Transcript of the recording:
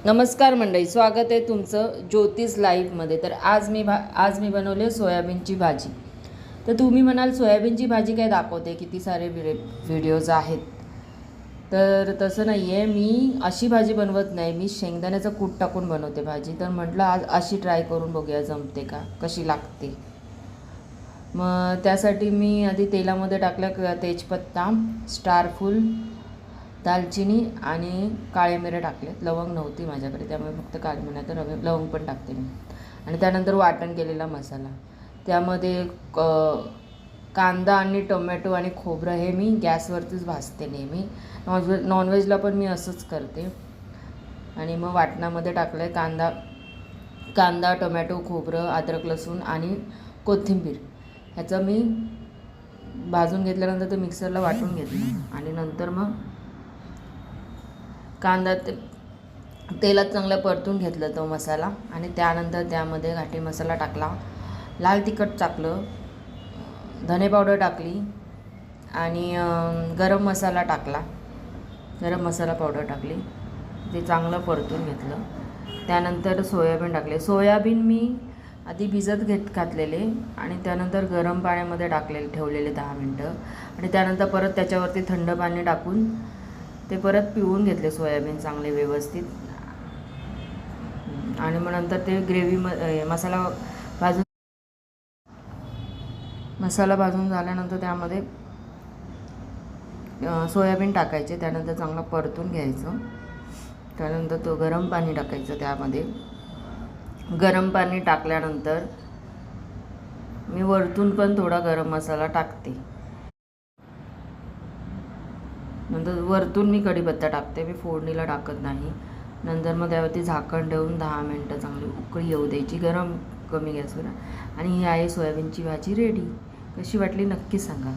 नमस्कार मंडळी, स्वागत आहे तुमचं ज्योतिष लाईव्हमध्ये. तर आज मी बनवले सोयाबीनची भाजी. तर तुम्ही म्हणाल सोयाबीनची भाजी काय दाखवते, किती सारे व्हिडिओज आहेत. तर तसं नाही आहे, मी अशी भाजी बनवत नाही, मी शेंगदाण्याचं कूट टाकून बनवते भाजी. तर म्हटलं आज अशी ट्राय करून बघूया जमते का, कशी लागते. मग त्यासाठी मी आधी तेलामध्ये टाकलं तेजपत्ता, स्टारफूल, दालचिनी आणि काळे मिरे टाकले. लवंग नव्हती माझ्याकडे, त्यामुळे फक्त काळे मिरे, तर लवंग पण टाकते मी. आणि त्यानंतर वाटण केलेला मसाला, त्यामध्ये कांदा आणि टोमॅटो आणि खोबरं हे मी गॅसवरतीच भाजते नेहमी. नॉनव्हेजला पण मी असंच करते. आणि मग वाटणामध्ये टाकलं आहे कांदा, टोमॅटो, खोबरं, अद्रक, लसूण आणि कोथिंबीर. ह्याचं मी भाजून घेतल्यानंतर ते मिक्सरला वाटून घेतलं. आणि नंतर मग कांदा तेलात चांगला परतून घेतलं तो मसाला. आणि त्यानंतर त्यामध्ये घाटी मसाला टाकला, लाल तिखट टाकलं, धने पावडर टाकली आणि गरम मसाला टाकला, गरम मसाला पावडर टाकली. ते चांगलं परतून घेतलं. त्यानंतर सोयाबीन टाकले. सोयाबीन मी आधी भिजत घातलेले आणि त्यानंतर गरम पाण्यामध्ये ठेवलेले 10 मिनटं. आणि त्यानंतर परत त्याच्यावरती थंड पाणी टाकून ते परत पिळून घेतले सोयाबीन चांगले व्यवस्थित. आणि मग नंतर ते मसाला भाजून झाल्यानंतर त्यामध्ये सोयाबीन टाकायचे. त्यानंतर चांगलं परतून घ्यायचं. त्यानंतर तो गरम पाणी टाकायचं. त्यामध्ये गरम पाणी टाकल्यानंतर मी वरतून पण थोडा गरम मसाला टाकते. नंतर वरतून मी कढीपत्ता टाकते, मी फोडणीला टाकत नाही. नंतर मग त्यावरती झाकण ठेवून 10 मिनटं चांगली उकळी येऊ द्यायची, कमी गॅसवर. आणि ही आहे सोयाबीनची भाजी रेडी. कशी वाटली नक्की सांगा.